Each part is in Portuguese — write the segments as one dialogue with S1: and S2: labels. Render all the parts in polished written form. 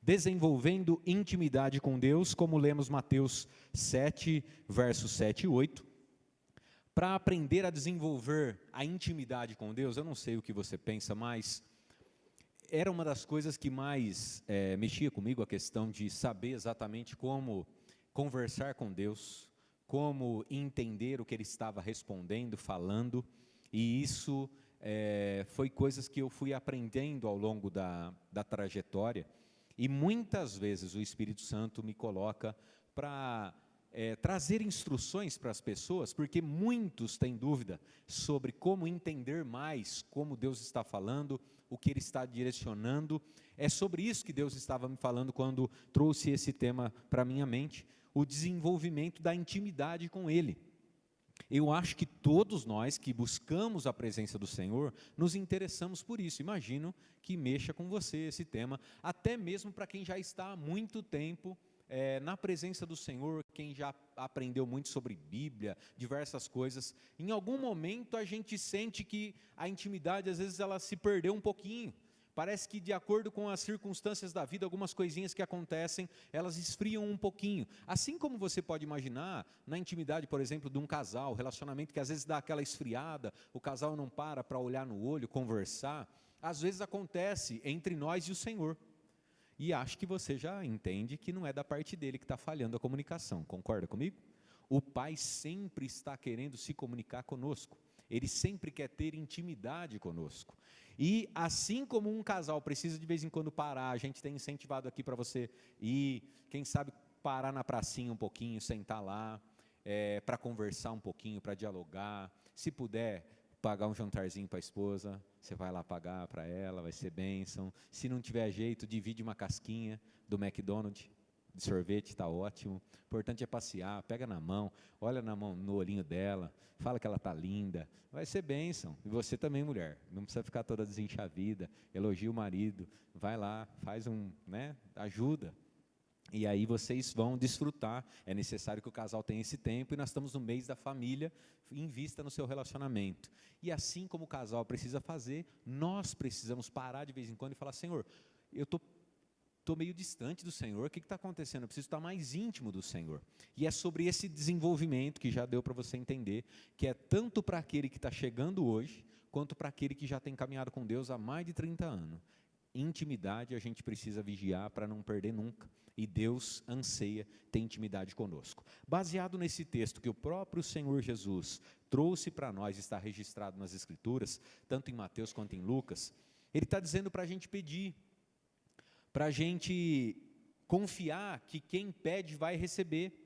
S1: desenvolvendo intimidade com Deus, como lemos Mateus 7, versos 7 e 8. Para aprender a desenvolver a intimidade com Deus, eu não sei o que você pensa, mas era uma das coisas que mais mexia comigo, a questão de saber exatamente como conversar com Deus, como entender o que Ele estava respondendo, falando, e isso foi coisas que eu fui aprendendo ao longo da trajetória, e muitas vezes o Espírito Santo me coloca para trazer instruções para as pessoas, porque muitos têm dúvida sobre como entender mais como Deus está falando, o que Ele está direcionando. É sobre isso que Deus estava me falando quando trouxe esse tema para a minha mente, o desenvolvimento da intimidade com Ele. Eu acho que todos nós que buscamos a presença do Senhor, nos interessamos por isso. Imagino que mexa com você esse tema, até mesmo para quem já está há muito tempo na presença do Senhor, quem já aprendeu muito sobre Bíblia, diversas coisas. Em algum momento a gente sente que a intimidade, às vezes, ela se perdeu um pouquinho. Parece que, de acordo com as circunstâncias da vida, algumas coisinhas que acontecem, elas esfriam um pouquinho. Assim como você pode imaginar, na intimidade, por exemplo, de um casal, relacionamento que às vezes dá aquela esfriada, o casal não para olhar no olho, conversar, às vezes acontece entre nós e o Senhor. E acho que você já entende que não é da parte dele que está falhando a comunicação, concorda comigo? O Pai sempre está querendo se comunicar conosco, Ele sempre quer ter intimidade conosco. E assim como um casal precisa de vez em quando parar, a gente tem incentivado aqui para você ir, quem sabe parar na pracinha um pouquinho, sentar lá, para conversar um pouquinho, para dialogar, se puder pagar um jantarzinho para a esposa, você vai lá pagar para ela, vai ser bênção. Se não tiver jeito, divide uma casquinha do McDonald's, de sorvete, está ótimo. O importante é passear, pega na mão, olha na mão, no olhinho dela, fala que ela está linda, vai ser bênção. E você também, mulher, não precisa ficar toda desenchavida, elogia o marido, vai lá, faz ajuda. E aí vocês vão desfrutar, é necessário que o casal tenha esse tempo, e nós estamos no mês da família, invista no seu relacionamento. E assim como o casal precisa fazer, nós precisamos parar de vez em quando e falar: Senhor, eu estou meio distante do Senhor, o que está acontecendo? Eu preciso estar mais íntimo do Senhor. E é sobre esse desenvolvimento que já deu para você entender, que é tanto para aquele que está chegando hoje, quanto para aquele que já tem caminhado com Deus há mais de 30 anos. Intimidade a gente precisa vigiar para não perder nunca, e Deus anseia ter intimidade conosco. Baseado nesse texto que o próprio Senhor Jesus trouxe para nós, está registrado nas Escrituras, tanto em Mateus quanto em Lucas, Ele está dizendo para a gente pedir, para a gente confiar que quem pede vai receber,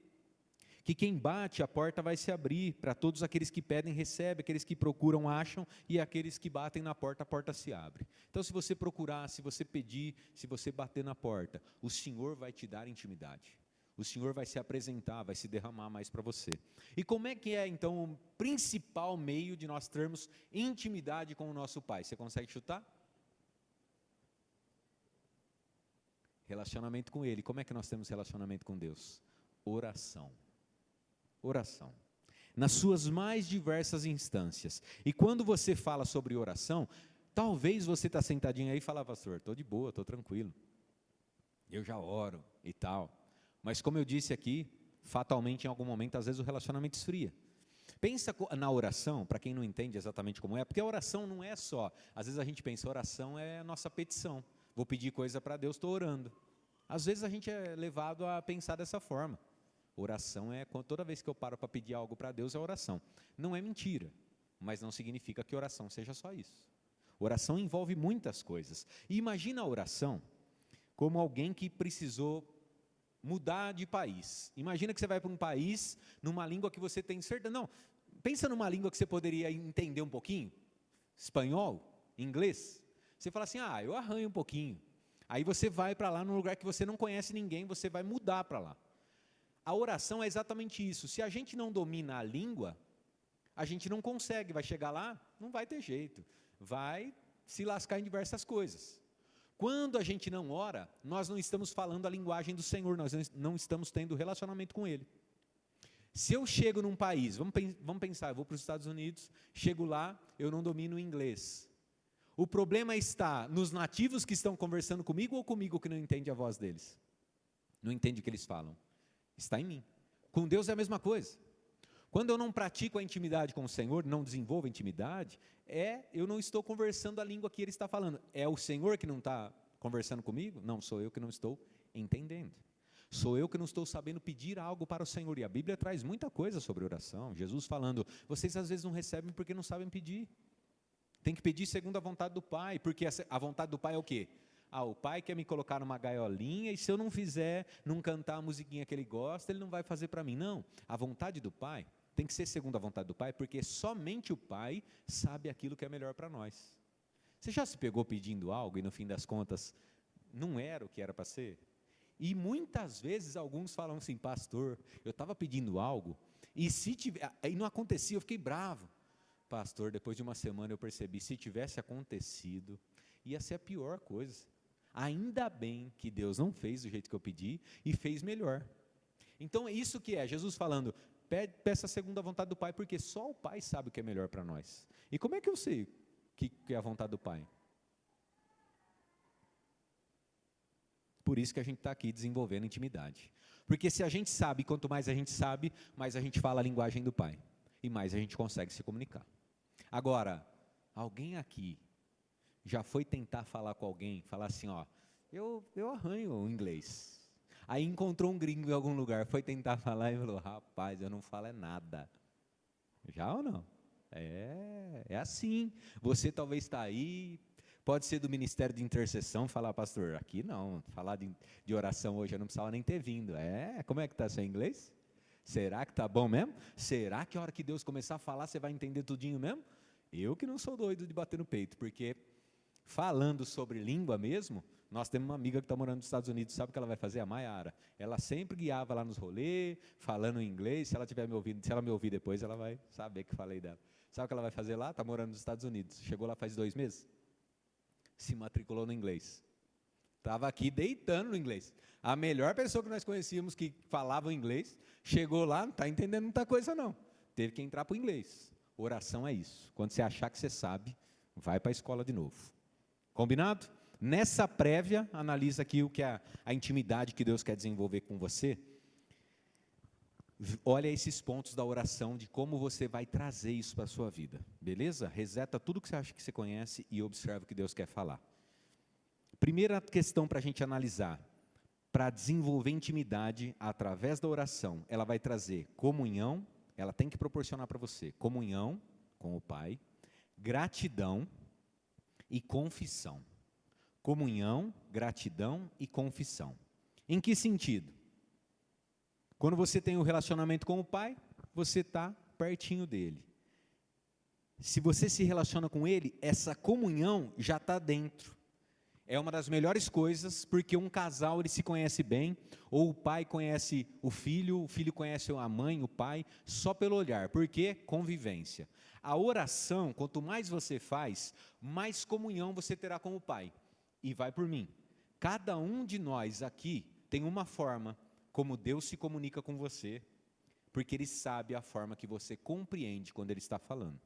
S1: que quem bate, a porta vai se abrir, para todos aqueles que pedem, recebem, aqueles que procuram, acham, e aqueles que batem na porta, a porta se abre. Então, se você procurar, se você pedir, se você bater na porta, o Senhor vai te dar intimidade. O Senhor vai se apresentar, vai se derramar mais para você. E como é que é, então, o principal meio de nós termos intimidade com o nosso Pai? Você consegue chutar? Relacionamento com Ele. Como é que nós temos relacionamento com Deus? Oração. Oração, nas suas mais diversas instâncias. E quando você fala sobre oração, talvez você está sentadinho aí e fala: pastor, estou de boa, estou tranquilo, eu já oro e tal. Mas como eu disse aqui, fatalmente em algum momento, às vezes o relacionamento esfria. Pensa na oração, para quem não entende exatamente como é, porque a oração não é só, às vezes a gente pensa, oração é a nossa petição, vou pedir coisa para Deus, estou orando. Às vezes a gente é levado a pensar dessa forma. Oração é, toda vez que eu paro para pedir algo para Deus, é oração. Não é mentira, mas não significa que oração seja só isso. Oração envolve muitas coisas. E imagina a oração como alguém que precisou mudar de país. Imagina que você vai para um país, numa língua que você tem certeza. Não, pensa numa língua que você poderia entender um pouquinho. Espanhol, inglês. Você fala assim: eu arranho um pouquinho. Aí você vai para lá, num lugar que você não conhece ninguém, você vai mudar para lá. A oração é exatamente isso. Se a gente não domina a língua, a gente não consegue, vai chegar lá, não vai ter jeito, vai se lascar em diversas coisas. Quando a gente não ora, nós não estamos falando a linguagem do Senhor, nós não estamos tendo relacionamento com Ele. Se eu chego num país, vamos pensar, eu vou para os Estados Unidos, chego lá, eu não domino o inglês. O problema está nos nativos que estão conversando comigo ou comigo que não entende a voz deles? Não entende o que eles falam. Está em mim. Com Deus é a mesma coisa. Quando eu não pratico a intimidade com o Senhor, não desenvolvo a intimidade, eu não estou conversando a língua que Ele está falando. É o Senhor que não está conversando comigo? Não, sou eu que não estou entendendo. Sou eu que não estou sabendo pedir algo para o Senhor. E a Bíblia traz muita coisa sobre oração. Jesus falando, vocês às vezes não recebem porque não sabem pedir. Tem que pedir segundo a vontade do Pai, porque a vontade do Pai é o quê? O Pai quer me colocar numa gaiolinha, e se eu não fizer, não cantar a musiquinha que Ele gosta, Ele não vai fazer para mim. Não, a vontade do Pai tem que ser segundo a vontade do Pai, porque somente o Pai sabe aquilo que é melhor para nós. Você já se pegou pedindo algo, e no fim das contas, não era o que era para ser? E muitas vezes alguns falam assim, pastor, eu estava pedindo algo, e não acontecia, eu fiquei bravo. Pastor, depois de uma semana eu percebi, se tivesse acontecido, ia ser a pior coisa. Ainda bem que Deus não fez do jeito que eu pedi, e fez melhor. Então é isso que é, Jesus falando, peça a segunda vontade do Pai, porque só o Pai sabe o que é melhor para nós. E como é que eu sei o que é a vontade do Pai? Por isso que a gente está aqui desenvolvendo intimidade. Porque se a gente sabe, quanto mais a gente sabe, mais a gente fala a linguagem do Pai. E mais a gente consegue se comunicar. Agora, alguém aqui já foi tentar falar com alguém, falar assim, eu arranho o inglês. Aí encontrou um gringo em algum lugar, foi tentar falar e falou, rapaz, eu não falo nada. Já ou não? É assim. Você talvez está aí, pode ser do Ministério de Intercessão, falar, pastor, aqui não, falar de oração hoje eu não precisava nem ter vindo. Como é que está seu inglês? Será que está bom mesmo? Será que a hora que Deus começar a falar, você vai entender tudinho mesmo? Eu que não sou doido de bater no peito, porque falando sobre língua mesmo, nós temos uma amiga que está morando nos Estados Unidos, sabe o que ela vai fazer? A Maiara. Ela sempre guiava lá nos rolês, falando em inglês, se ela estiver me ouvindo, se ela me ouvir depois, ela vai saber que falei dela. Sabe o que ela vai fazer lá? Está morando nos Estados Unidos. Chegou lá faz 2 meses, se matriculou no inglês. Estava aqui deitando no inglês. A melhor pessoa que nós conhecíamos que falava inglês, chegou lá, não está entendendo muita coisa não. Teve que entrar para o inglês. Oração é isso. Quando você achar que você sabe, vai para a escola de novo. Combinado? Nessa prévia, analisa aqui o que é a intimidade que Deus quer desenvolver com você. Olha esses pontos da oração, de como você vai trazer isso para a sua vida. Beleza? Reseta tudo que você acha que você conhece e observa o que Deus quer falar. Primeira questão para a gente analisar. Para desenvolver intimidade através da oração, ela vai trazer comunhão, ela tem que proporcionar para você comunhão com o Pai, gratidão e confissão. Comunhão, gratidão e confissão. Em que sentido? Quando você tem um relacionamento com o Pai, você está pertinho dele. Se você se relaciona com ele, essa comunhão já está dentro. É uma das melhores coisas, porque um casal ele se conhece bem, ou o pai conhece o filho conhece a mãe, o pai, só pelo olhar. Por quê? Convivência. A oração, quanto mais você faz, mais comunhão você terá com o Pai. E vai por mim. Cada um de nós aqui tem uma forma como Deus se comunica com você, porque Ele sabe a forma que você compreende quando Ele está falando.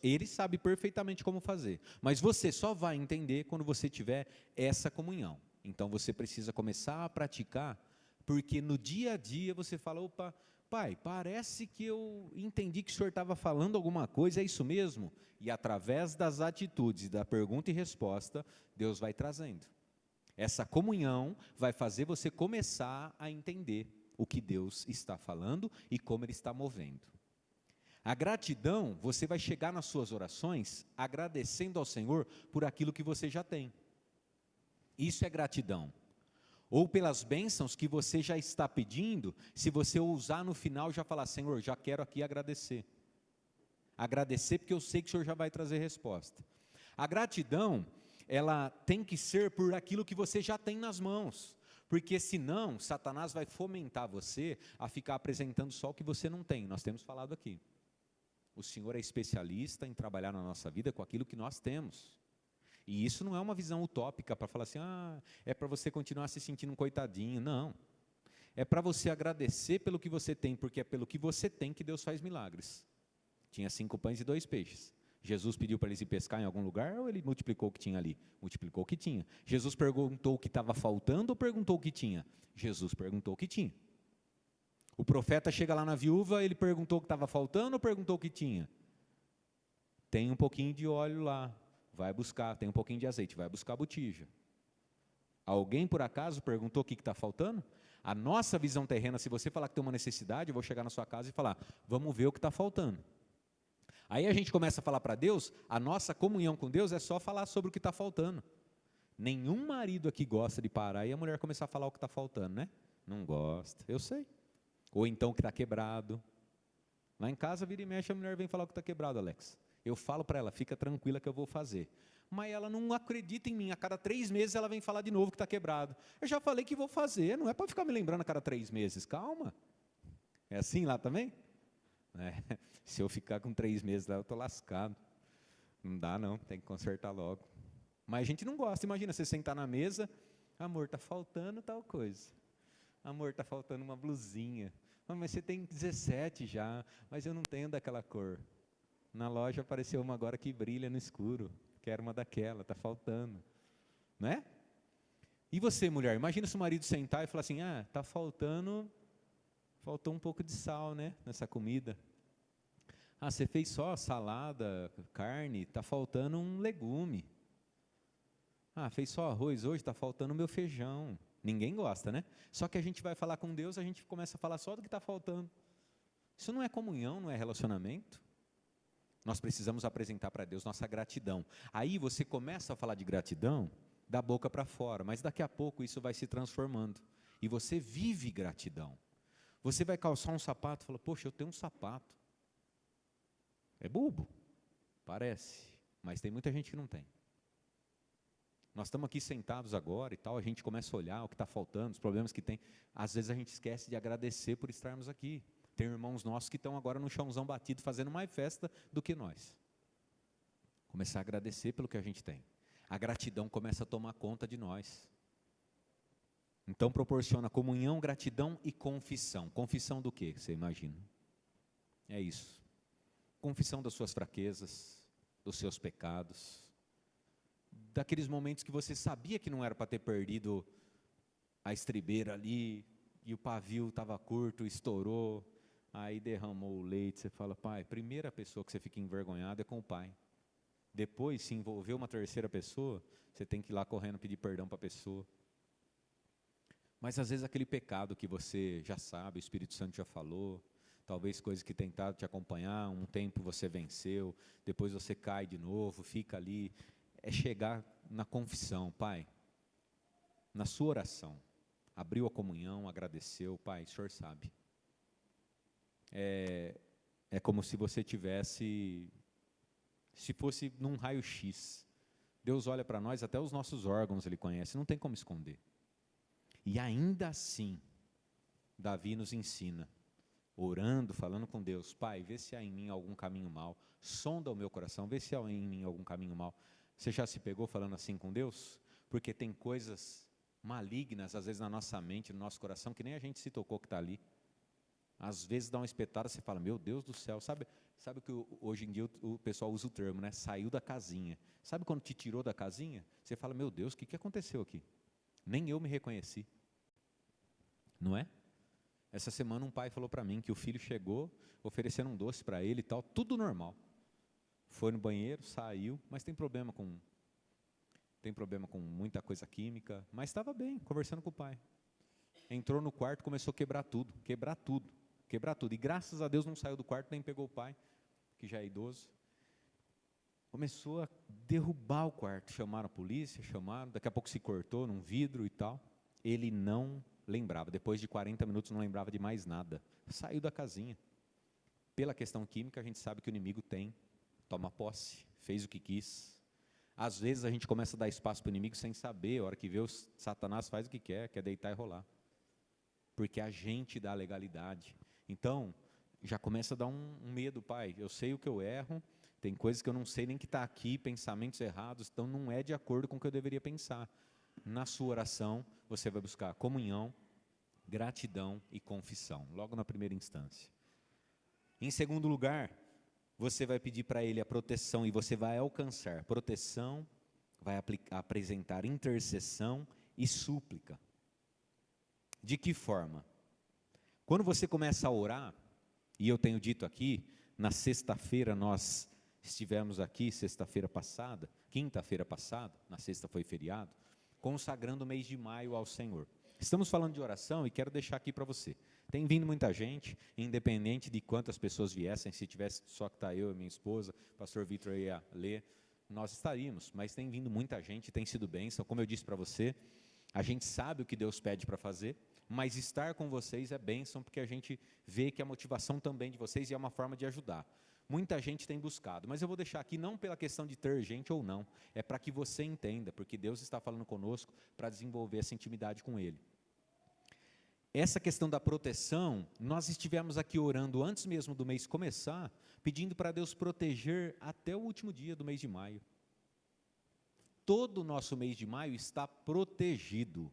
S1: Ele sabe perfeitamente como fazer, mas você só vai entender quando você tiver essa comunhão. Então você precisa começar a praticar, porque no dia a dia você fala, opa, Pai, parece que eu entendi que o Senhor estava falando alguma coisa, é isso mesmo? E através das atitudes, da pergunta e resposta, Deus vai trazendo. Essa comunhão vai fazer você começar a entender o que Deus está falando e como Ele está movendo. A gratidão, você vai chegar nas suas orações agradecendo ao Senhor por aquilo que você já tem. Isso é gratidão. Ou pelas bênçãos que você já está pedindo, se você ousar no final já falar, Senhor, já quero aqui agradecer. Agradecer porque eu sei que o Senhor já vai trazer resposta. A gratidão, ela tem que ser por aquilo que você já tem nas mãos. Porque senão, Satanás vai fomentar você a ficar apresentando só o que você não tem. Nós temos falado aqui. O Senhor é especialista em trabalhar na nossa vida com aquilo que nós temos. E isso não é uma visão utópica para falar assim, é para você continuar se sentindo um coitadinho. Não. É para você agradecer pelo que você tem, porque é pelo que você tem que Deus faz milagres. Tinha 5 pães e 2 peixes. Jesus pediu para eles ir pescar em algum lugar ou ele multiplicou o que tinha ali? Multiplicou o que tinha. Jesus perguntou o que estava faltando ou perguntou o que tinha? Jesus perguntou o que tinha. O profeta chega lá na viúva, ele perguntou o que estava faltando ou perguntou o que tinha? Tem um pouquinho de óleo lá, vai buscar. Tem um pouquinho de azeite, vai buscar a botija. Alguém, por acaso, perguntou o que está faltando? A nossa visão terrena, se você falar que tem uma necessidade, eu vou chegar na sua casa e falar, vamos ver o que está faltando. Aí a gente começa a falar para Deus, a nossa comunhão com Deus é só falar sobre o que está faltando. Nenhum marido aqui gosta de parar e a mulher começar a falar o que está faltando, né? Não gosta, eu sei. Ou então o que está quebrado. Lá em casa, vira e mexe, a mulher vem falar o que está quebrado, Alex. Eu falo para ela, fica tranquila que eu vou fazer. Mas ela não acredita em mim, a cada 3 meses ela vem falar de novo que está quebrado. Eu já falei que vou fazer, não é para ficar me lembrando a cada 3 meses, calma. É assim lá também? É, se eu ficar com 3 meses lá, eu estou lascado. Não dá não, tem que consertar logo. Mas a gente não gosta, imagina você sentar na mesa, amor, está faltando tal coisa. Amor, está faltando uma blusinha. Mas você tem 17 já, mas eu não tenho daquela cor. Na loja apareceu uma agora que brilha no escuro. Quero uma daquela, está faltando. Não é? E você, mulher, imagina se o marido sentar e falar assim, está faltou um pouco de sal, né, nessa comida. Você fez só salada, carne, está faltando um legume. Fez só arroz hoje, está faltando o meu feijão. Ninguém gosta, né? Só que a gente vai falar com Deus, a gente começa a falar só do que está faltando. Isso não é comunhão, não é relacionamento. Nós precisamos apresentar para Deus nossa gratidão. Aí você começa a falar de gratidão da boca para fora, mas daqui a pouco isso vai se transformando. E você vive gratidão. Você vai calçar um sapato e fala, poxa, eu tenho um sapato. É bobo? Parece, mas tem muita gente que não tem. Nós estamos aqui sentados agora e tal, a gente começa a olhar o que está faltando, os problemas que tem. Às vezes a gente esquece de agradecer por estarmos aqui. Tem irmãos nossos que estão agora no chãozão batido, fazendo mais festa do que nós. Começar a agradecer pelo que a gente tem. A gratidão começa a tomar conta de nós. Então proporciona comunhão, gratidão e confissão. Confissão do quê? Você imagina? É isso. Confissão das suas fraquezas, dos seus pecados, daqueles momentos que você sabia que não era para ter perdido a estribeira ali, e o pavio estava curto, estourou, aí derramou o leite, você fala, pai, primeira pessoa que você fica envergonhado é com o pai. Depois, se envolver uma terceira pessoa, você tem que ir lá correndo pedir perdão para a pessoa. Mas às vezes aquele pecado que você já sabe, o Espírito Santo já falou, talvez coisas que tentaram te acompanhar, um tempo você venceu, depois você cai de novo, fica ali. É chegar na confissão, pai, na sua oração, abriu a comunhão, agradeceu, pai, o senhor sabe. É como se você tivesse, se fosse num raio-x. Deus olha para nós, até os nossos órgãos Ele conhece, não tem como esconder. E ainda assim, Davi nos ensina, orando, falando com Deus, pai, vê se há em mim algum caminho mau, sonda o meu coração, vê se há em mim algum caminho mau. Você já se pegou falando assim com Deus? Porque tem coisas malignas, às vezes, na nossa mente, no nosso coração, que nem a gente se tocou que está ali. Às vezes dá uma espetada, você fala, meu Deus do céu, sabe que hoje em dia o pessoal usa o termo, né? Saiu da casinha. Sabe quando te tirou da casinha? Você fala, meu Deus, o que aconteceu aqui? Nem eu me reconheci. Não é? Essa semana um pai falou para mim que o filho chegou, oferecendo um doce para ele e tal, tudo normal. Foi no banheiro, saiu, mas tem problema com muita coisa química, mas estava bem, conversando com o pai. Entrou no quarto, começou a quebrar tudo. E graças a Deus não saiu do quarto, nem pegou o pai, que já é idoso. Começou a derrubar o quarto, chamaram a polícia, daqui a pouco se cortou num vidro e tal. Ele não lembrava, depois de 40 minutos não lembrava de mais nada. Saiu da casinha. Pela questão química, a gente sabe que o inimigo toma posse, fez o que quis. Às vezes a gente começa a dar espaço para o inimigo sem saber, a hora que vê o Satanás faz o que quer deitar e rolar. Porque a gente dá legalidade. Então, já começa a dar um medo, pai, eu sei o que eu erro, tem coisas que eu não sei nem que está aqui, pensamentos errados, então não é de acordo com o que eu deveria pensar. Na sua oração, você vai buscar comunhão, gratidão e confissão, logo na primeira instância. Em segundo lugar, você vai pedir para Ele a proteção e você vai alcançar proteção, vai apresentar intercessão e súplica. De que forma? Quando você começa a orar, e eu tenho dito aqui, na sexta-feira nós estivemos aqui, sexta-feira passada, quinta-feira passada, na sexta foi feriado, consagrando o mês de maio ao Senhor. Estamos falando de oração e quero deixar aqui para você. Tem vindo muita gente, independente de quantas pessoas viessem, se tivesse só que está eu e minha esposa, pastor Vitor ia ler, nós estaríamos, mas tem vindo muita gente, tem sido bênção, como eu disse para você, a gente sabe o que Deus pede para fazer, mas estar com vocês é bênção, porque a gente vê que a motivação também de vocês é uma forma de ajudar. Muita gente tem buscado, mas eu vou deixar aqui não pela questão de ter gente ou não, é para que você entenda, porque Deus está falando conosco para desenvolver essa intimidade com Ele. Essa questão da proteção, nós estivemos aqui orando antes mesmo do mês começar, pedindo para Deus proteger até o último dia do mês de maio. Todo o nosso mês de maio está protegido.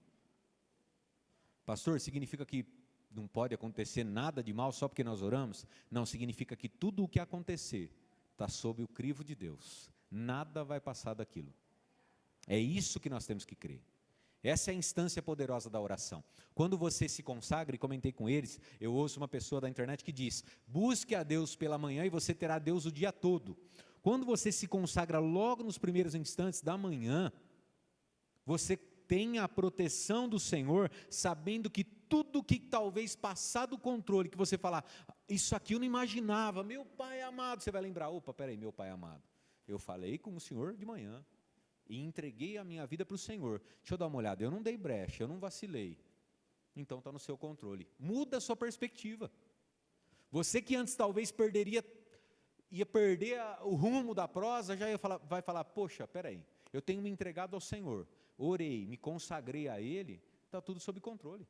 S1: Pastor, significa que não pode acontecer nada de mal só porque nós oramos? Não, significa que tudo o que acontecer está sob o crivo de Deus. Nada vai passar daquilo. É isso que nós temos que crer. Essa é a instância poderosa da oração. Quando você se consagra, e comentei com eles, eu ouço uma pessoa da internet que diz, busque a Deus pela manhã e você terá Deus o dia todo. Quando você se consagra logo nos primeiros instantes da manhã, você tem a proteção do Senhor, sabendo que tudo que talvez passar do controle, que você falar, isso aqui eu não imaginava, meu Pai amado, você vai lembrar, opa, peraí, meu Pai amado, eu falei com o Senhor de manhã, e entreguei a minha vida para o Senhor, deixa eu dar uma olhada, eu não dei brecha, eu não vacilei, então está no seu controle, muda a sua perspectiva, você que antes talvez ia perder o rumo da prosa, já vai falar, poxa, peraí, eu tenho me entregado ao Senhor, orei, me consagrei a Ele, está tudo sob controle.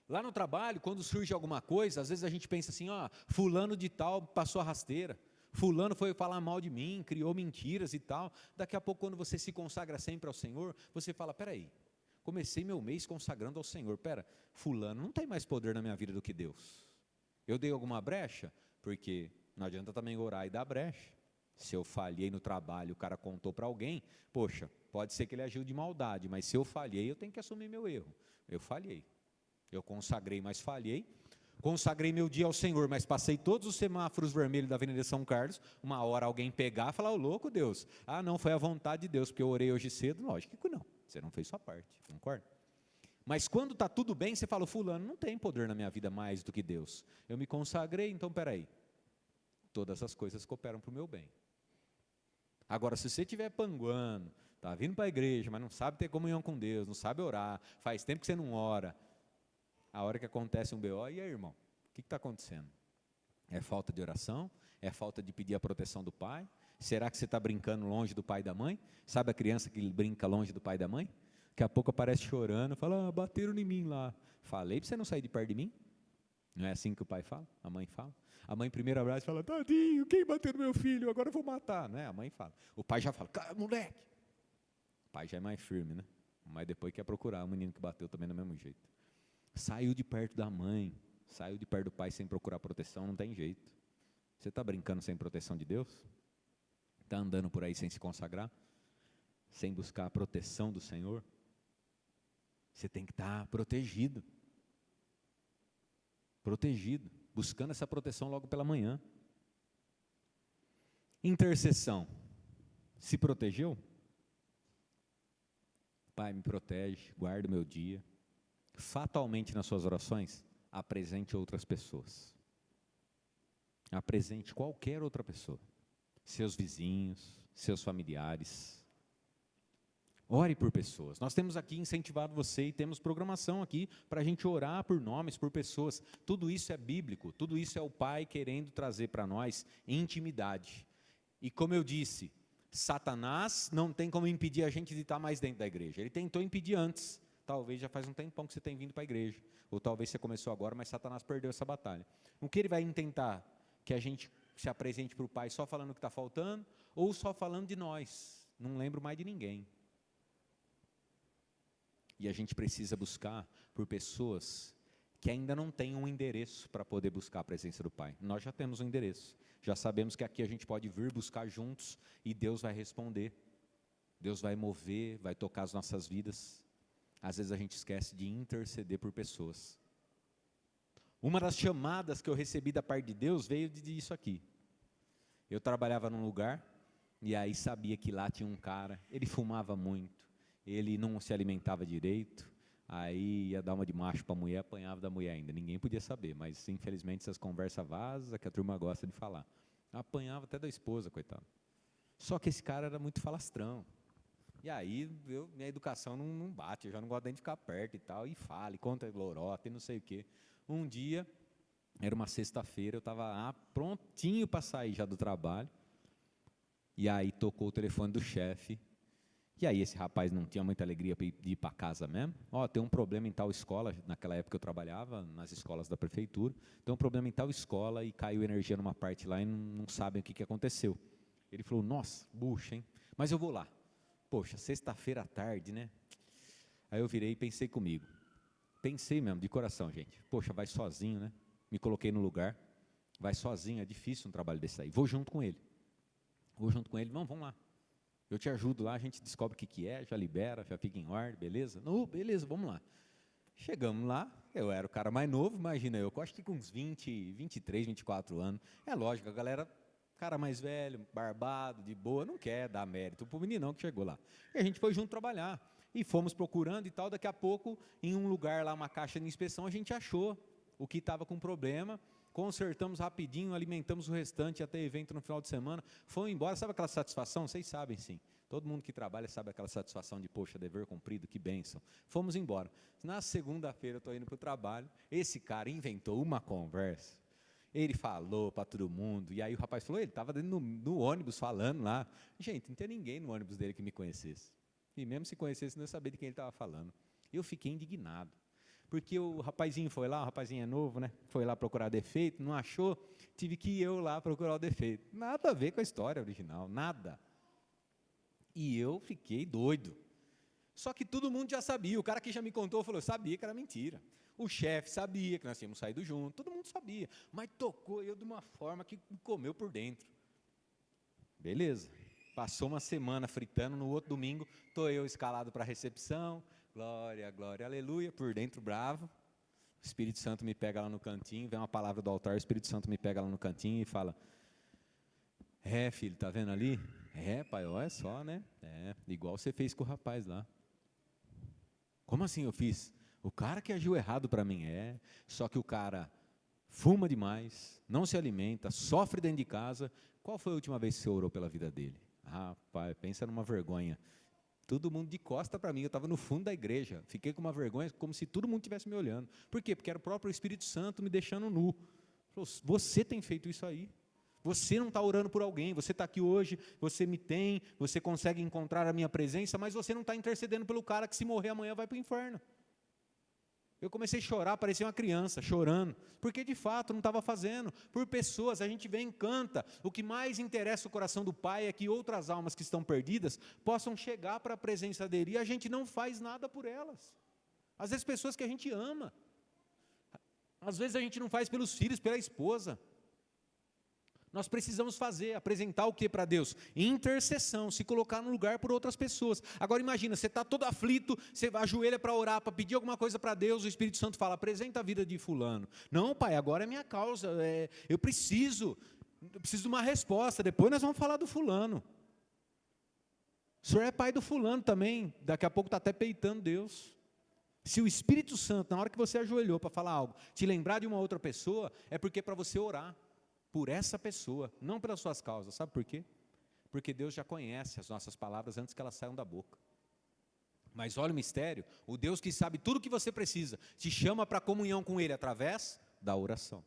S1: Lá no trabalho, quando surge alguma coisa, às vezes a gente pensa assim, fulano de tal passou a rasteira, fulano foi falar mal de mim, criou mentiras e tal, daqui a pouco quando você se consagra sempre ao Senhor, você fala, peraí, comecei meu mês consagrando ao Senhor, fulano não tem mais poder na minha vida do que Deus, eu dei alguma brecha? Porque não adianta também orar e dar brecha, se eu falhei no trabalho, o cara contou para alguém, poxa, pode ser que ele agiu de maldade, mas se eu falhei, eu tenho que assumir meu erro, eu falhei. Eu consagrei, mas falhei. Consagrei meu dia ao Senhor, mas passei todos os semáforos vermelhos da Avenida São Carlos. Uma hora alguém pegar e falar, ô louco Deus. Não, foi a vontade de Deus, porque eu orei hoje cedo. Lógico que não, você não fez sua parte, concorda? Mas quando está tudo bem, você fala, fulano não tem poder na minha vida mais do que Deus. Eu me consagrei, então peraí. Todas as coisas cooperam para o meu bem. Agora, se você estiver panguando, está vindo para a igreja, mas não sabe ter comunhão com Deus, não sabe orar, faz tempo que você não ora, a hora que acontece um BO, e aí, irmão, o que está acontecendo? É falta de oração? É falta de pedir a proteção do pai? Será que você está brincando longe do pai e da mãe? Sabe a criança que brinca longe do pai e da mãe? Daqui a pouco aparece chorando, fala, bateram em mim lá. Falei para você não sair de perto de mim? Não é assim que o pai fala? A mãe fala? A mãe primeiro abraça e fala, tadinho, quem bateu no meu filho? Agora eu vou matar. Não é? A mãe fala. O pai já fala, cara, moleque. O pai já é mais firme, né? Mas depois quer procurar o menino que bateu também do mesmo jeito. Saiu de perto da mãe, saiu de perto do pai sem procurar proteção, não tem jeito. Você está brincando sem proteção de Deus? Está andando por aí sem se consagrar? Sem buscar a proteção do Senhor? Você tem que estar protegido. Protegido, buscando essa proteção logo pela manhã. Intercessão. Se protegeu? Pai, me protege, guarda o meu dia. Fatalmente nas suas orações, apresente outras pessoas. Apresente qualquer outra pessoa. Seus vizinhos, seus familiares. Ore por pessoas. Nós temos aqui incentivado você e temos programação aqui para a gente orar por nomes, por pessoas. Tudo isso é bíblico, tudo isso é o Pai querendo trazer para nós intimidade. E como eu disse, Satanás não tem como impedir a gente de estar mais dentro da igreja. Ele tentou impedir antes. Talvez já faz um tempão que você tem vindo para a igreja. Ou talvez você começou agora, mas Satanás perdeu essa batalha. O que ele vai tentar? Que a gente se apresente para o Pai só falando o que está faltando, ou só falando de nós. Não lembro mais de ninguém. E a gente precisa buscar por pessoas que ainda não tem um endereço para poder buscar a presença do Pai. Nós já temos um endereço, já sabemos que aqui a gente pode vir buscar juntos e Deus vai responder, Deus vai mover, vai tocar as nossas vidas. Às vezes a gente esquece de interceder por pessoas. Uma das chamadas que eu recebi da parte de Deus veio disso aqui. Eu trabalhava num lugar, e aí sabia que lá tinha um cara, ele fumava muito, ele não se alimentava direito, aí ia dar uma de macho para a mulher, apanhava da mulher ainda, ninguém podia saber, mas infelizmente essas conversas vazas que a turma gosta de falar. Apanhava até da esposa, coitado. Só que esse cara era muito falastrão. E aí, minha educação não bate, eu já não gosto nem de ficar perto e tal, e fala, e conta lorota, e não sei o quê. Um dia, era uma sexta-feira, eu estava prontinho para sair já do trabalho, e aí tocou o telefone do chefe, e aí esse rapaz não tinha muita alegria de ir para casa mesmo. Tem um problema em tal escola, naquela época eu trabalhava nas escolas da prefeitura, tem um problema em tal escola e caiu energia numa parte lá e não sabem o que aconteceu. Ele falou, nossa, bucha, hein? Mas eu vou lá. Poxa, sexta-feira à tarde, né? Aí eu virei e pensei comigo. Pensei mesmo, de coração, gente. Poxa, vai sozinho, né? Me coloquei no lugar. Vai sozinho, é difícil um trabalho desse aí. Vou junto com ele. Vamos lá. Eu te ajudo lá, a gente descobre o que é, já libera, já fica em ordem, beleza? Não, beleza, vamos lá. Chegamos lá, eu era o cara mais novo, imagina eu acho que com uns 20, 23, 24 anos. É lógico, a galera, cara mais velho, barbado, de boa, não quer dar mérito pro meninão que chegou lá. E a gente foi junto trabalhar, e fomos procurando e tal, daqui a pouco, em um lugar lá, uma caixa de inspeção, a gente achou o que estava com problema, consertamos rapidinho, alimentamos o restante até evento no final de semana, fomos embora. Sabe aquela satisfação? Vocês sabem sim, todo mundo que trabalha sabe aquela satisfação de, poxa, dever cumprido, que bênção. Fomos embora. Na segunda-feira eu estou indo para o trabalho, esse cara inventou uma conversa, ele falou para todo mundo, e aí o rapaz falou, ele estava no ônibus falando lá, gente, não tinha ninguém no ônibus dele que me conhecesse, e mesmo se conhecesse, não ia saber de quem ele estava falando. Eu fiquei indignado, porque o rapazinho foi lá, o rapazinho é novo, né? Foi lá procurar defeito, não achou, tive que ir eu lá procurar o defeito. Nada a ver com a história original, nada. E eu fiquei doido. Só que todo mundo já sabia, o cara que já me contou falou, sabia que era mentira. O chefe sabia que nós tínhamos saído junto, todo mundo sabia, mas tocou eu de uma forma que me comeu por dentro. Beleza, passou uma semana fritando, no outro domingo, estou eu escalado para a recepção, glória, glória, aleluia, por dentro bravo, o Espírito Santo me pega lá no cantinho, vem uma palavra do altar, o Espírito Santo me pega lá no cantinho e fala, filho, tá vendo ali? Pai, olha só, né? Igual você fez com o rapaz lá. Como assim eu fiz? O cara que agiu errado para mim, só que o cara fuma demais, não se alimenta, sofre dentro de casa. Qual foi a última vez que você orou pela vida dele? Pai, pensa numa vergonha. Todo mundo de costa para mim, eu estava no fundo da igreja, fiquei com uma vergonha, como se todo mundo estivesse me olhando. Por quê? Porque era o próprio Espírito Santo me deixando nu. Falou, você tem feito isso aí. Você não está orando por alguém, você está aqui hoje, você me tem, você consegue encontrar a minha presença, mas você não está intercedendo pelo cara que se morrer amanhã vai para o inferno. Eu comecei a chorar, parecia uma criança, chorando, porque de fato não estava fazendo, por pessoas, a gente vem e canta, o que mais interessa o coração do Pai é que outras almas que estão perdidas, possam chegar para a presença dEle, e a gente não faz nada por elas, às vezes pessoas que a gente ama, às vezes a gente não faz pelos filhos, pela esposa, nós precisamos fazer, apresentar o que para Deus? Intercessão, se colocar no lugar por outras pessoas. Agora imagina, você está todo aflito, você ajoelha para orar, para pedir alguma coisa para Deus, o Espírito Santo fala, apresenta a vida de fulano. Não, pai, agora é minha causa, eu preciso de uma resposta, depois nós vamos falar do fulano. O senhor é pai do fulano também, daqui a pouco está até peitando Deus. Se o Espírito Santo, na hora que você ajoelhou para falar algo, te lembrar de uma outra pessoa, é porque é para você orar por essa pessoa, não pelas suas causas. Sabe por quê? Porque Deus já conhece as nossas palavras antes que elas saiam da boca. Mas olha o mistério, o Deus que sabe tudo o que você precisa, te chama para comunhão com Ele através da oração.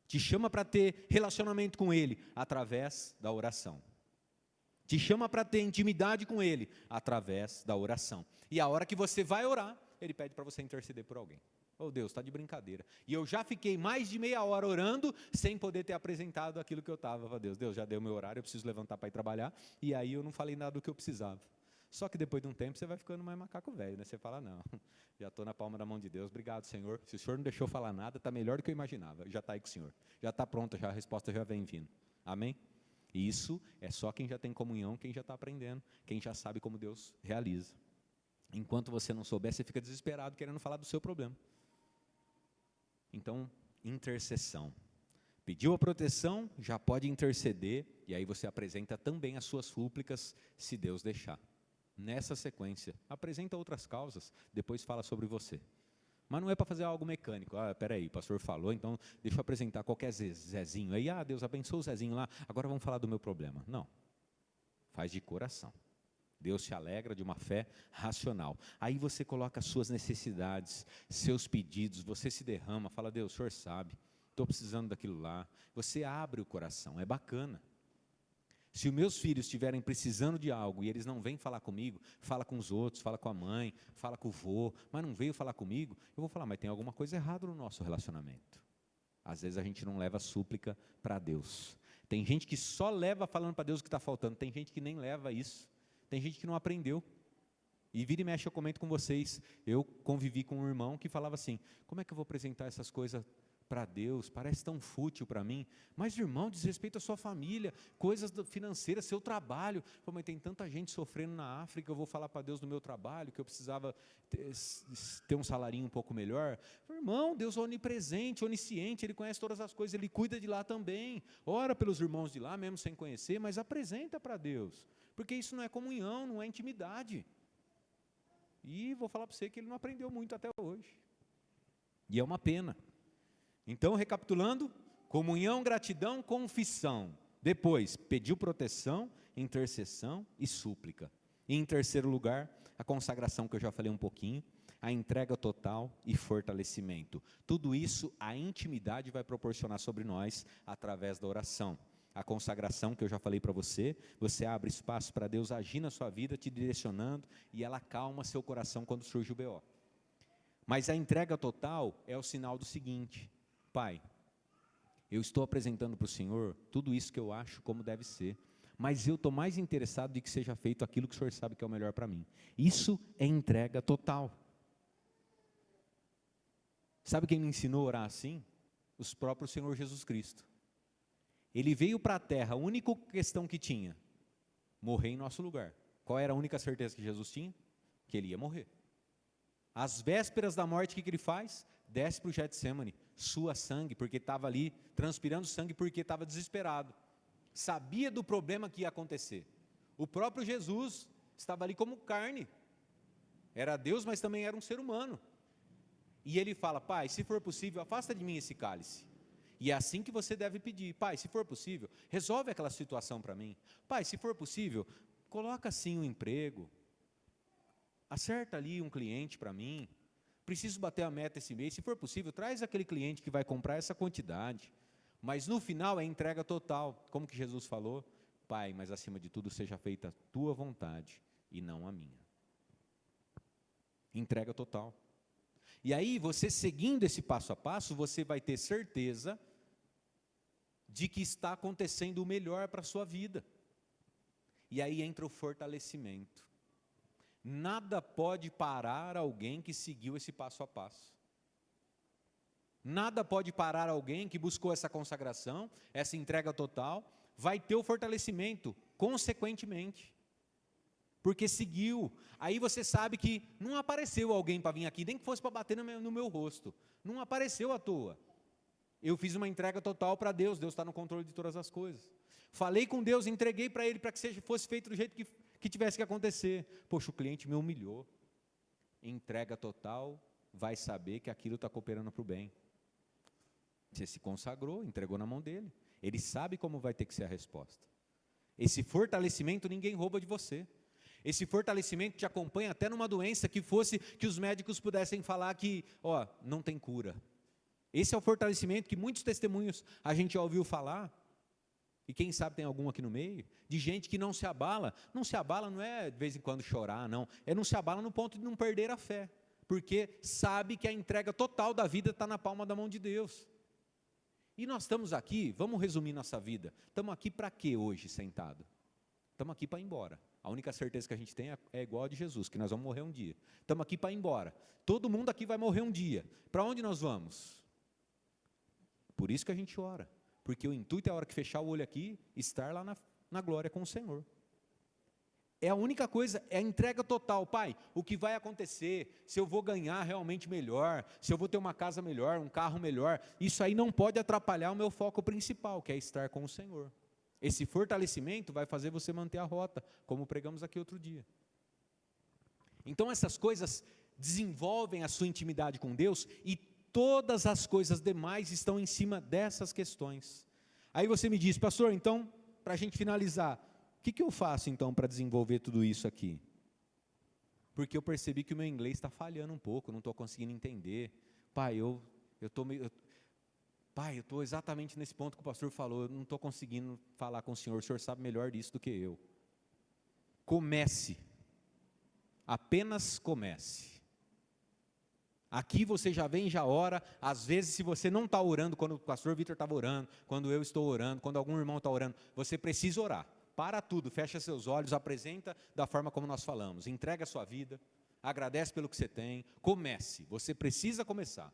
S1: Te chama para ter relacionamento com Ele através da oração. Te chama para ter intimidade com Ele através da oração. E a hora que você vai orar, Ele pede para você interceder por alguém. Oh Deus, está de brincadeira. E eu já fiquei mais de meia hora orando, sem poder ter apresentado aquilo que eu estava. Deus já deu meu horário, eu preciso levantar para ir trabalhar. E aí eu não falei nada do que eu precisava. Só que depois de um tempo você vai ficando mais macaco velho, né? Você fala, não, já estou na palma da mão de Deus, obrigado, Senhor. Se o Senhor não deixou falar nada, está melhor do que eu imaginava. Já está aí com o Senhor. Já está pronta, já a resposta já vem vindo. Amém? E isso é só quem já tem comunhão, quem já está aprendendo, quem já sabe como Deus realiza. Enquanto você não souber, você fica desesperado querendo falar do seu problema. Então, intercessão. Pediu a proteção, já pode interceder, e aí você apresenta também as suas súplicas, se Deus deixar. Nessa sequência, apresenta outras causas, depois fala sobre você. Mas não é para fazer algo mecânico. Peraí, o pastor falou, então deixa eu apresentar qualquer Zezinho. Aí, Deus abençoe o Zezinho lá, agora vamos falar do meu problema. Não, faz de coração. Deus se alegra de uma fé racional. Aí você coloca as suas necessidades, seus pedidos, você se derrama, fala, Deus, o Senhor sabe, estou precisando daquilo lá. Você abre o coração, é bacana. Se os meus filhos estiverem precisando de algo e eles não vêm falar comigo, fala com os outros, fala com a mãe, fala com o vô, mas não veio falar comigo, eu vou falar, mas tem alguma coisa errada no nosso relacionamento. Às vezes a gente não leva súplica para Deus. Tem gente que só leva falando para Deus o que está faltando, tem gente que nem leva isso. Tem gente que não aprendeu. E vira e mexe eu comento com vocês. Eu convivi com um irmão que falava assim, como é que eu vou apresentar essas coisas para Deus? Parece tão fútil para mim. Mas irmão, diz respeito à sua família, coisas financeiras, seu trabalho. Mas tem tanta gente sofrendo na África, eu vou falar para Deus do meu trabalho, que eu precisava ter um salarinho um pouco melhor. Irmão, Deus é onipresente, onisciente, Ele conhece todas as coisas, Ele cuida de lá também. Ora pelos irmãos de lá, mesmo sem conhecer, mas apresenta para Deus. Porque isso não é comunhão, não é intimidade. E vou falar para você que ele não aprendeu muito até hoje. E é uma pena. Então, recapitulando, comunhão, gratidão, confissão. Depois, pediu proteção, intercessão e súplica. E em terceiro lugar, a consagração que eu já falei um pouquinho, a entrega total e fortalecimento. Tudo isso a intimidade vai proporcionar sobre nós através da oração. A consagração que eu já falei para você, você abre espaço para Deus agir na sua vida, te direcionando, e ela acalma seu coração quando surge o BO. Mas a entrega total é o sinal do seguinte, Pai, eu estou apresentando para o Senhor tudo isso que eu acho como deve ser, mas eu estou mais interessado de que seja feito aquilo que o Senhor sabe que é o melhor para mim. Isso é entrega total. Sabe quem me ensinou a orar assim? O próprio Senhor Jesus Cristo. Ele veio para a terra, a única questão que tinha, morrer em nosso lugar. Qual era a única certeza que Jesus tinha? Que ele ia morrer. Às vésperas da morte, o que ele faz? Desce para o Getsemane, sua sangue, porque estava ali transpirando sangue, porque estava desesperado. Sabia do problema que ia acontecer. O próprio Jesus estava ali como carne. Era Deus, mas também era um ser humano. E ele fala, Pai, se for possível, afasta de mim esse cálice. E é assim que você deve pedir, Pai, se for possível, resolve aquela situação para mim. Pai, se for possível, coloca sim um emprego, acerta ali um cliente para mim, preciso bater a meta esse mês, se for possível, traz aquele cliente que vai comprar essa quantidade. Mas no final é entrega total, como que Jesus falou? Pai, mas acima de tudo seja feita a tua vontade e não a minha. Entrega total. E aí, você seguindo esse passo a passo, você vai ter certeza de que está acontecendo o melhor para a sua vida. E aí entra o fortalecimento. Nada pode parar alguém que seguiu esse passo a passo. Nada pode parar alguém que buscou essa consagração, essa entrega total, vai ter o fortalecimento, consequentemente. Porque seguiu. Aí você sabe que não apareceu alguém para vir aqui, nem que fosse para bater no meu rosto. Não apareceu à toa. Eu fiz uma entrega total para Deus, Deus está no controle de todas as coisas. Falei com Deus, entreguei para Ele para que fosse feito do jeito que tivesse que acontecer. Poxa, o cliente me humilhou. Entrega total, vai saber que aquilo está cooperando para o bem. Você se consagrou, entregou na mão dele. Ele sabe como vai ter que ser a resposta. Esse fortalecimento ninguém rouba de você. Esse fortalecimento te acompanha até numa doença que os médicos pudessem falar que, não tem cura. Esse é o fortalecimento que muitos testemunhos a gente já ouviu falar, e quem sabe tem algum aqui no meio, de gente que não se abala. Não se abala não é de vez em quando chorar, não. É não se abala no ponto de não perder a fé, porque sabe que a entrega total da vida está na palma da mão de Deus. E nós estamos aqui, vamos resumir nossa vida, estamos aqui para quê hoje sentado? Estamos aqui para ir embora. A única certeza que a gente tem é igual a de Jesus, que nós vamos morrer um dia. Estamos aqui para ir embora. Todo mundo aqui vai morrer um dia. Para onde nós vamos? Por isso que a gente ora. Porque o intuito é a hora que fechar o olho aqui, estar lá na glória com o Senhor. É a única coisa, é a entrega total. Pai, o que vai acontecer, se eu vou ganhar realmente melhor, se eu vou ter uma casa melhor, um carro melhor, isso aí não pode atrapalhar o meu foco principal, que é estar com o Senhor. Esse fortalecimento vai fazer você manter a rota, como pregamos aqui outro dia. Então essas coisas desenvolvem a sua intimidade com Deus e todas as coisas demais estão em cima dessas questões. Aí você me diz, pastor, então, para a gente finalizar, o que eu faço então para desenvolver tudo isso aqui? Porque eu percebi que o meu inglês está falhando um pouco, não estou conseguindo entender. Pai, eu estou exatamente nesse ponto que o pastor falou, eu não estou conseguindo falar com o senhor sabe melhor disso do que eu. Comece, apenas comece. Aqui você já vem, já ora, às vezes se você não está orando, quando o pastor Vitor estava orando, quando eu estou orando, quando algum irmão está orando, você precisa orar. Para tudo, fecha seus olhos, apresenta da forma como nós falamos, entrega a sua vida, agradece pelo que você tem, comece, você precisa começar.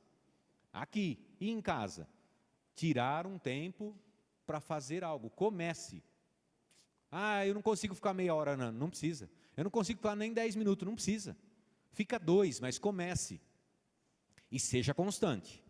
S1: Aqui e em casa, tirar um tempo para fazer algo, comece. Eu não consigo ficar meia hora orando, não precisa. Eu não consigo ficar nem 10 minutos, não precisa. Fica 2, mas comece. E seja constante.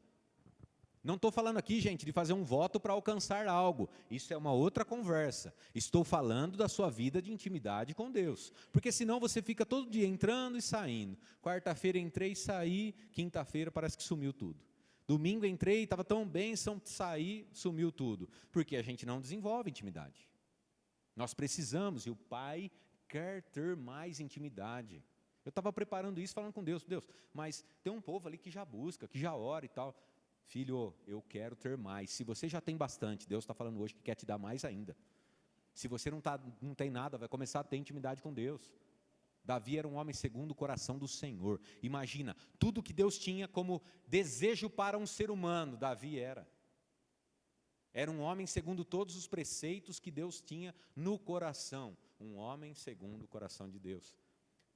S1: Não estou falando aqui, gente, de fazer um voto para alcançar algo. Isso é uma outra conversa. Estou falando da sua vida de intimidade com Deus. Porque senão você fica todo dia entrando e saindo. Quarta-feira entrei e saí, quinta-feira parece que sumiu tudo. Domingo entrei, estava tão bem, saí, sumiu tudo. Porque a gente não desenvolve intimidade. Nós precisamos, e o Pai quer ter mais intimidade. Eu estava preparando isso, falando com Deus, mas tem um povo ali que já busca, que já ora e tal. Filho, eu quero ter mais. Se você já tem bastante, Deus está falando hoje que quer te dar mais ainda. Se você não tem nada, vai começar a ter intimidade com Deus. Davi era um homem segundo o coração do Senhor. Imagina, tudo que Deus tinha como desejo para um ser humano, Davi era. Era um homem segundo todos os preceitos que Deus tinha no coração. Um homem segundo o coração de Deus.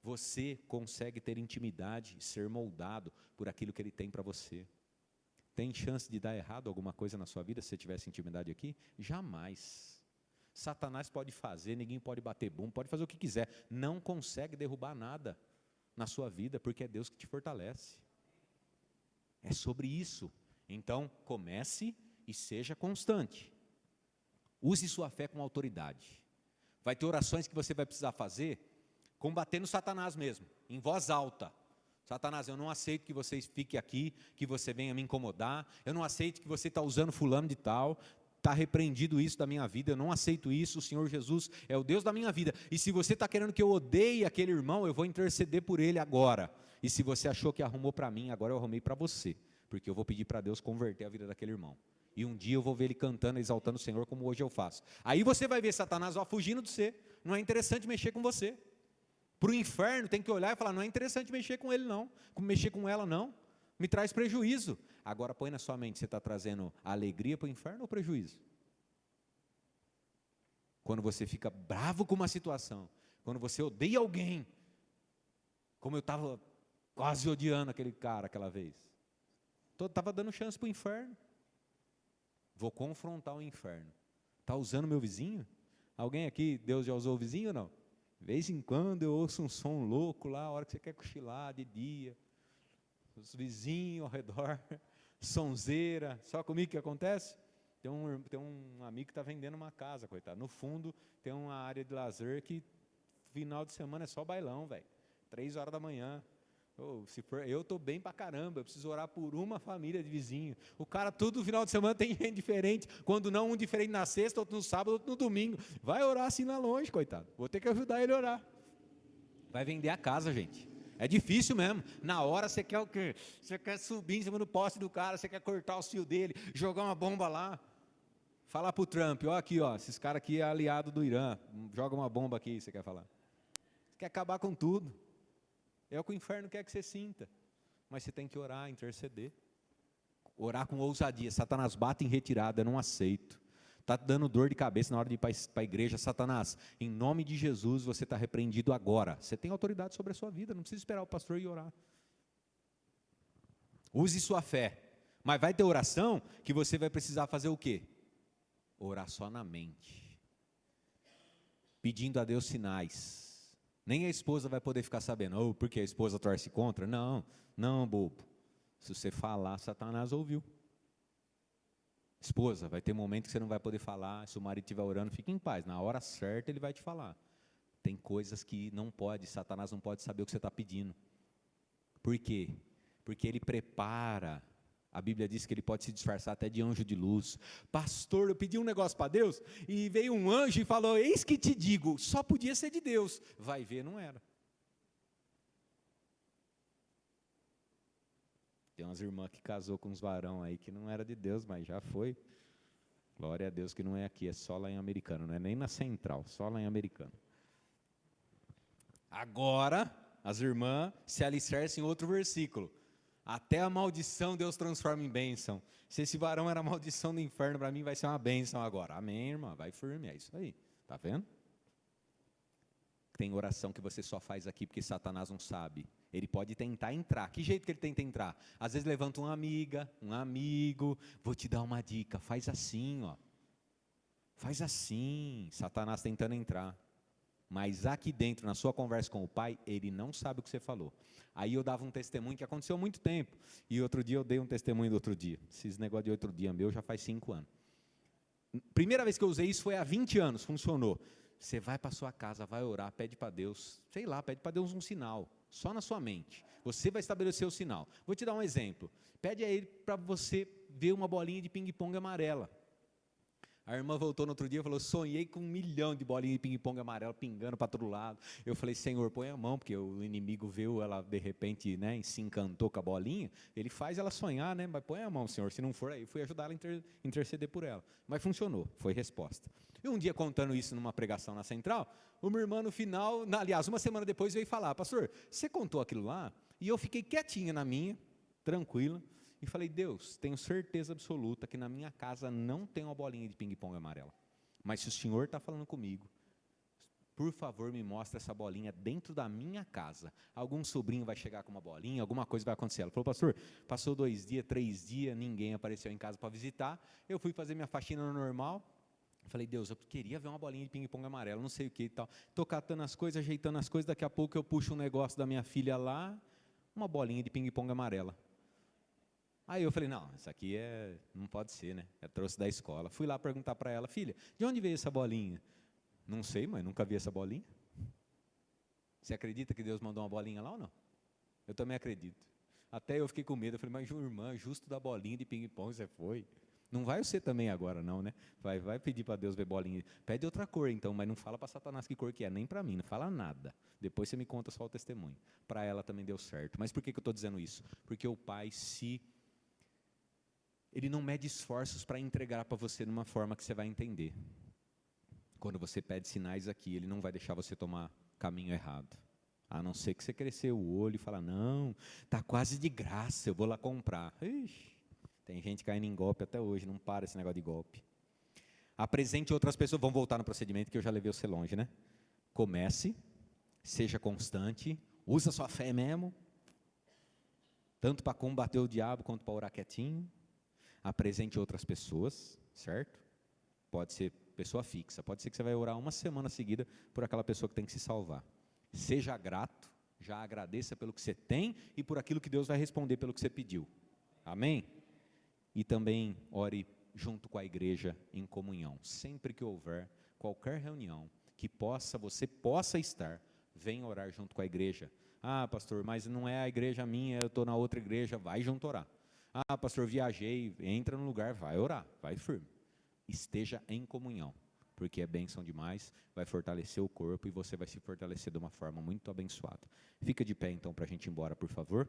S1: Você consegue ter intimidade e ser moldado por aquilo que Ele tem para você. Tem chance de dar errado alguma coisa na sua vida se você tivesse intimidade aqui? Jamais. Satanás pode fazer, ninguém pode bater bumbo, pode fazer o que quiser. Não consegue derrubar nada na sua vida, porque é Deus que te fortalece. É sobre isso. Então, comece e seja constante. Use sua fé com autoridade. Vai ter orações que você vai precisar fazer, combatendo Satanás mesmo, em voz alta. Satanás, eu não aceito que você fique aqui, que você venha me incomodar, eu não aceito que você está usando fulano de tal, está repreendido isso da minha vida, eu não aceito isso, o Senhor Jesus é o Deus da minha vida, e se você está querendo que eu odeie aquele irmão, eu vou interceder por ele agora, e se você achou que arrumou para mim, agora eu arrumei para você, porque eu vou pedir para Deus converter a vida daquele irmão, e um dia eu vou ver ele cantando, exaltando o Senhor, como hoje eu faço. Aí você vai ver Satanás fugindo de você, não é interessante mexer com você. Para o inferno tem que olhar e falar, não é interessante mexer com ele não, mexer com ela não, me traz prejuízo. Agora põe na sua mente, você está trazendo alegria para o inferno ou prejuízo? Quando você fica bravo com uma situação, quando você odeia alguém, como eu estava quase odiando aquele cara aquela vez, estava dando chance para o inferno. Vou confrontar o inferno. Está usando meu vizinho? Alguém aqui, Deus já usou o vizinho ou não? De vez em quando eu ouço um som louco lá, a hora que você quer cochilar de dia, os vizinhos ao redor, sonzeira, só comigo que acontece? Tem um amigo que está vendendo uma casa, coitado, no fundo tem uma área de lazer que final de semana é só bailão, velho, 3 horas da manhã, eu estou bem pra caramba, eu preciso orar por uma família de vizinhos, o cara todo final de semana tem gente diferente, quando não um diferente na sexta, outro no sábado, outro no domingo, vai orar assim lá longe, coitado, vou ter que ajudar ele a orar, vai vender a casa, gente, é difícil mesmo, na hora você quer o quê? Você quer subir em cima do poste do cara, você quer cortar o fio dele, jogar uma bomba lá, falar pro Trump, aqui, esses caras aqui é aliado do Irã, joga uma bomba aqui, você quer falar, você quer acabar com tudo, é o que o inferno quer que você sinta. Mas você tem que orar, interceder. Orar com ousadia. Satanás bate em retirada, eu não aceito. está dando dor de cabeça na hora de ir para a igreja, Satanás, em nome de Jesus, você está repreendido agora. Você tem autoridade sobre a sua vida, não precisa esperar o pastor ir orar. Use sua fé. Mas vai ter oração que você vai precisar fazer o quê? Orar só na mente. Pedindo a Deus sinais. Nem a esposa vai poder ficar sabendo, porque a esposa torce contra. Não, não, bobo. Se você falar, Satanás ouviu. Esposa, vai ter momento que você não vai poder falar. Se o marido estiver orando, fique em paz. Na hora certa ele vai te falar. Tem coisas que não pode, Satanás não pode saber o que você está pedindo. Por quê? Porque ele prepara. A Bíblia diz que ele pode se disfarçar até de anjo de luz. Pastor, eu pedi um negócio para Deus e veio um anjo e falou, eis que te digo, só podia ser de Deus. Vai ver, não era. Tem umas irmãs que casou com uns varão aí que não era de Deus, mas já foi. Glória a Deus que não é aqui, é só lá em Americano, não é nem na Central, só lá em Americano. Agora, as irmãs se alicercem em outro versículo. Até a maldição Deus transforma em bênção. Se esse varão era a maldição do inferno, para mim vai ser uma bênção agora. Amém, irmã? Vai firme, é isso aí. Está vendo? Tem oração que você só faz aqui porque Satanás não sabe. Ele pode tentar entrar. Que jeito que ele tenta entrar? Às vezes levanta uma amiga, um amigo. Vou te dar uma dica, faz assim, ó. Faz assim. Satanás tentando entrar. Mas aqui dentro, na sua conversa com o pai, ele não sabe o que você falou. Aí eu dava um testemunho que aconteceu há muito tempo. E outro dia eu dei um testemunho do outro dia. Esses negócios de outro dia meu já faz 5 anos. Primeira vez que eu usei isso foi há 20 anos, funcionou. Você vai para a sua casa, vai orar, pede para Deus, sei lá, pede para Deus um sinal, só na sua mente. Você vai estabelecer o sinal. Vou te dar um exemplo. Pede a ele para você ver uma bolinha de ping-pong amarela. A irmã voltou no outro dia e falou, sonhei com 1 milhão de bolinhas de ping-pong amarelo pingando para todo lado. Eu falei, Senhor, põe a mão, porque o inimigo viu ela de repente, né, se encantou com a bolinha, ele faz ela sonhar, né, mas põe a mão, Senhor, se não for aí, fui ajudar ela a interceder por ela. Mas funcionou, foi resposta. E um dia contando isso numa pregação na Central, uma irmã no final, aliás, uma semana depois veio falar, pastor, você contou aquilo lá? E eu fiquei quietinha na minha, tranquila, e falei, Deus, tenho certeza absoluta que na minha casa não tem uma bolinha de ping-pong amarela. Mas se o Senhor está falando comigo, por favor me mostra essa bolinha dentro da minha casa. Algum sobrinho vai chegar com uma bolinha, alguma coisa vai acontecer. Ela falou, pastor, passou 2 dias, 3 dias, ninguém apareceu em casa para visitar. Eu fui fazer minha faxina no normal. Falei, Deus, eu queria ver uma bolinha de ping-pong amarelo, não sei o que e tal. Estou catando as coisas, ajeitando as coisas, daqui a pouco eu puxo um negócio da minha filha lá, uma bolinha de ping-pong amarela. Aí eu falei, não, isso aqui não pode ser, né? Eu trouxe da escola. Fui lá perguntar para ela, filha, de onde veio essa bolinha? Não sei, mãe, nunca vi essa bolinha. Você acredita que Deus mandou uma bolinha lá ou não? Eu também acredito. Até eu fiquei com medo, eu falei, mas irmã, justo da bolinha de ping-pong você foi. Não vai você também agora não, né? Vai pedir para Deus ver bolinha. Pede outra cor então, mas não fala para Satanás que cor que é, nem para mim, não fala nada. Depois você me conta só o testemunho. Para ela também deu certo. Mas por que eu estou dizendo isso? Porque o pai ele não mede esforços para entregar para você de uma forma que você vai entender. Quando você pede sinais aqui, ele não vai deixar você tomar caminho errado. A não ser que você crescer o olho e falar, não, está quase de graça, eu vou lá comprar. Ixi, tem gente caindo em golpe até hoje, não para esse negócio de golpe. Apresente outras pessoas, vamos voltar no procedimento que eu já levei você longe, né? Comece, seja constante, usa sua fé mesmo, tanto para combater o diabo quanto para orar quietinho. Apresente outras pessoas, certo? Pode ser pessoa fixa, pode ser que você vai orar uma semana seguida por aquela pessoa que tem que se salvar. Seja grato, já agradeça pelo que você tem e por aquilo que Deus vai responder pelo que você pediu. Amém? E também ore junto com a igreja em comunhão. Sempre que houver qualquer reunião que você possa estar, venha orar junto com a igreja. Ah, pastor, mas não é a igreja minha, eu estou na outra igreja, vai junto orar. Ah, pastor, viajei, entra no lugar, vai orar, vai firme. Esteja em comunhão, porque é bênção demais, vai fortalecer o corpo e você vai se fortalecer de uma forma muito abençoada. Fica de pé então para a gente ir embora, por favor.